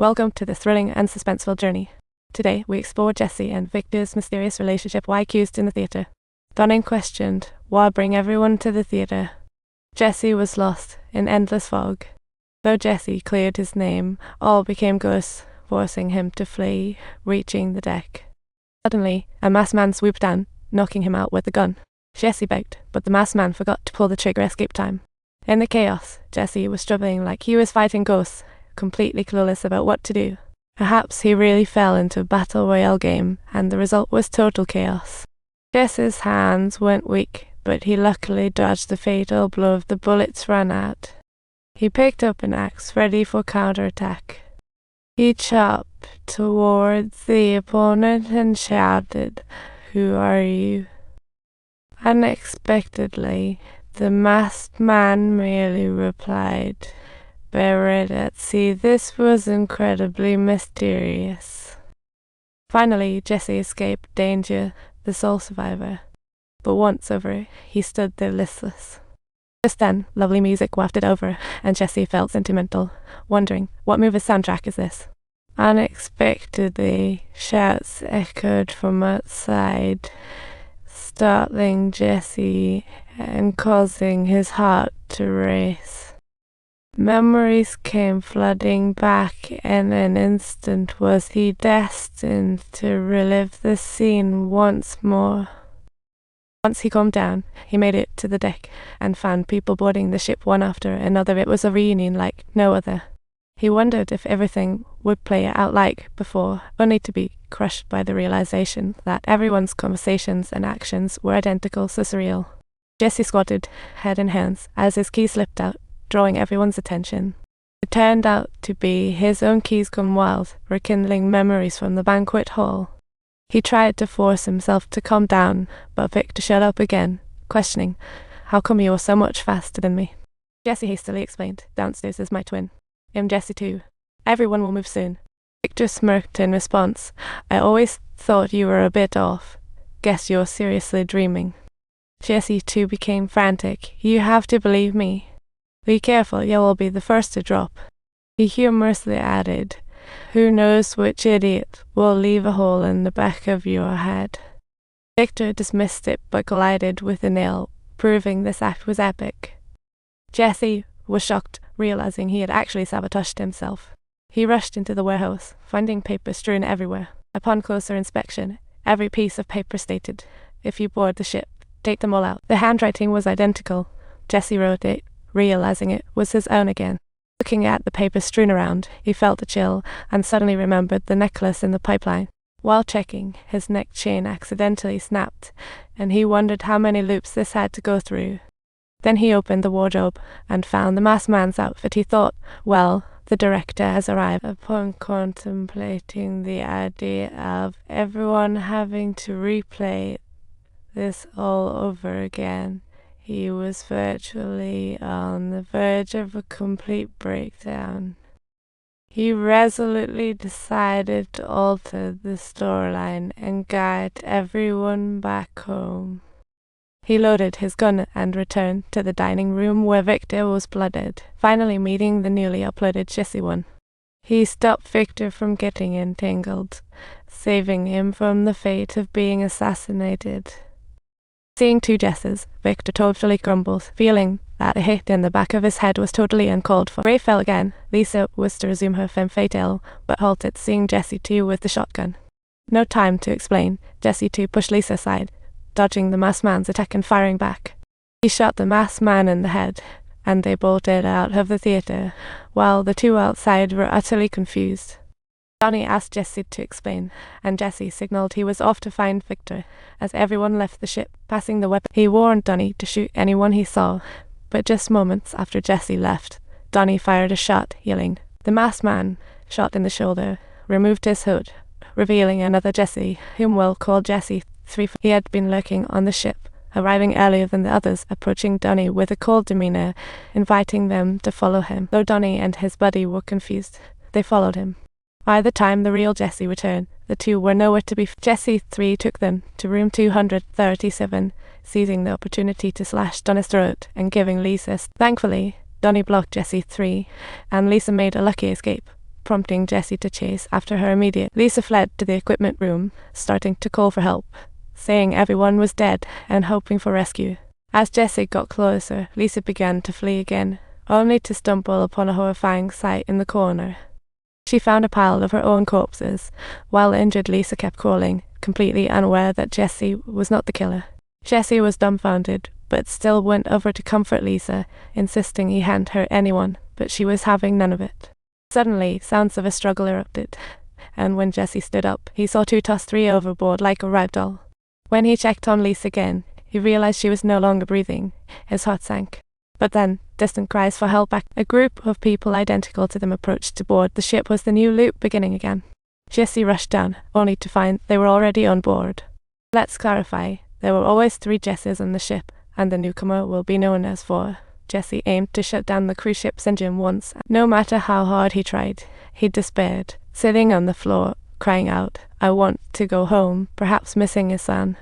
Welcome to the thrilling and suspenseful journey. Today, we explore Jesse and Victor's mysterious relationship while accused in the theatre. Dunning questioned why bring everyone to the theatre. Jesse was lost in endless fog. Though Jesse cleared his name, all became ghosts, forcing him to flee, reaching the deck. Suddenly, a masked man swooped down, knocking him out with a gun. Jesse begged, but the masked man forgot to pull the trigger escape time. In the chaos, Jesse was struggling like he was fighting ghosts, completely clueless about what to do. Perhaps he really fell into a battle royale game, and the result was total chaos. Jesse's hands went weak, but he luckily dodged the fatal blow of the bullets ran out. He picked up an axe ready for counterattack. He chopped towards the opponent and shouted, "Who are you?" Unexpectedly, the masked man merely replied, "Buried at sea." This was incredibly mysterious. Finally, Jesse escaped danger, the sole survivor. But once over, he stood there listless. Just then, lovely music wafted over, and Jesse felt sentimental, wondering, what movie's soundtrack is this? Unexpectedly, shouts echoed from outside, startling Jesse and causing his heart to race. Memories came flooding back. In an instant was he destined to relive the scene once more. Once he calmed down, he made it to the deck and found people boarding the ship one after another. It was a reunion like no other. He wondered if everything would play out like before, only to be crushed by the realization that everyone's conversations and actions were identical, so surreal. Jesse squatted, head in hands, as his key slipped out, drawing everyone's attention. It turned out to be his own keys gone wild, rekindling memories from the banquet hall. He tried to force himself to calm down, but Victor shut up again, questioning, "How come you are so much faster than me?" Jesse hastily explained, "Downstairs is my twin. I'm Jesse too. Everyone will move soon." Victor smirked in response, "I always thought you were a bit off. Guess you're seriously dreaming." Jesse too became frantic. "You have to believe me. Be careful, you will be the first to drop." He humorously added, "Who knows which idiot will leave a hole in the back of your head." Victor dismissed it but collided with a nail, proving this act was epic. Jesse was shocked, realizing he had actually sabotaged himself. He rushed into the warehouse, finding paper strewn everywhere. Upon closer inspection, every piece of paper stated, "If you board the ship, take them all out." The handwriting was identical. Jesse wrote it, realizing it was his own again. Looking at the paper strewn around, he felt a chill and suddenly remembered the necklace in the pipeline. While checking, his neck chain accidentally snapped, and he wondered how many loops this had to go through. Then he opened the wardrobe and found the masked man's outfit. He thought, well, the director has arrived. Upon contemplating the idea of everyone having to replay this all over again, he was virtually on the verge of a complete breakdown. He resolutely decided to alter the storyline and guide everyone back home. He loaded his gun and returned to the dining room where Victor was blooded, finally meeting the newly uploaded Jesse one. He stopped Victor from getting entangled, saving him from the fate of being assassinated. Seeing two Jesses, Victor totally crumbled, feeling that a hit in the back of his head was totally uncalled for. Ray fell again. Lisa was to resume her femme fatale, but halted, seeing Jesse too with the shotgun. No time to explain. Jesse too pushed Lisa aside, dodging the masked man's attack and firing back. He shot the masked man in the head, and they bolted out of the theatre, while the two outside were utterly confused. Donnie asked Jesse to explain, and Jesse signaled he was off to find Victor. As everyone left the ship, passing the weapon, he warned Donnie to shoot anyone he saw, but just moments after Jesse left, Donnie fired a shot, yelling. The masked man, shot in the shoulder, removed his hood, revealing another Jesse, whom Will called Jesse 3. He had been lurking on the ship, arriving earlier than the others, approaching Donnie with a cold demeanor, inviting them to follow him. Though Donnie and his buddy were confused, they followed him. By the time the real Jesse returned, the two were nowhere to be found. Jesse 3 took them to room 237, seizing the opportunity to slash Donnie's throat and giving Lisa. Thankfully, Donnie blocked Jesse 3, and Lisa made a lucky escape. prompting Jessie to chase after her immediately. Lisa fled to the equipment room, starting to call for help, saying everyone was dead and hoping for rescue. As Jessie got closer, Lisa began to flee again, only to stumble upon a horrifying sight in the corner. She found a pile of her own corpses, while injured Lisa kept crawling, completely unaware that Jessie was not the killer. Jessie was dumbfounded, but still went over to comfort Lisa, insisting he hadn't hurt anyone, but she was having none of it. Suddenly, sounds of a struggle erupted, and when Jessie stood up, he saw 2 toss 3 overboard like a rag doll. When he checked on Lisa again, he realized she was no longer breathing. His heart sank. But then, distant cries for help back. A group of people identical to them approached to board the ship. Was the new loop beginning again? Jessie rushed down, only to find they were already on board. Let's clarify, there were always 3 Jessies on the ship, and the newcomer will be known as 4. Jessie aimed to shut down the cruise ship's engine once. No matter how hard he tried, he despaired, sitting on the floor, crying out, "I want to go home," perhaps missing his son.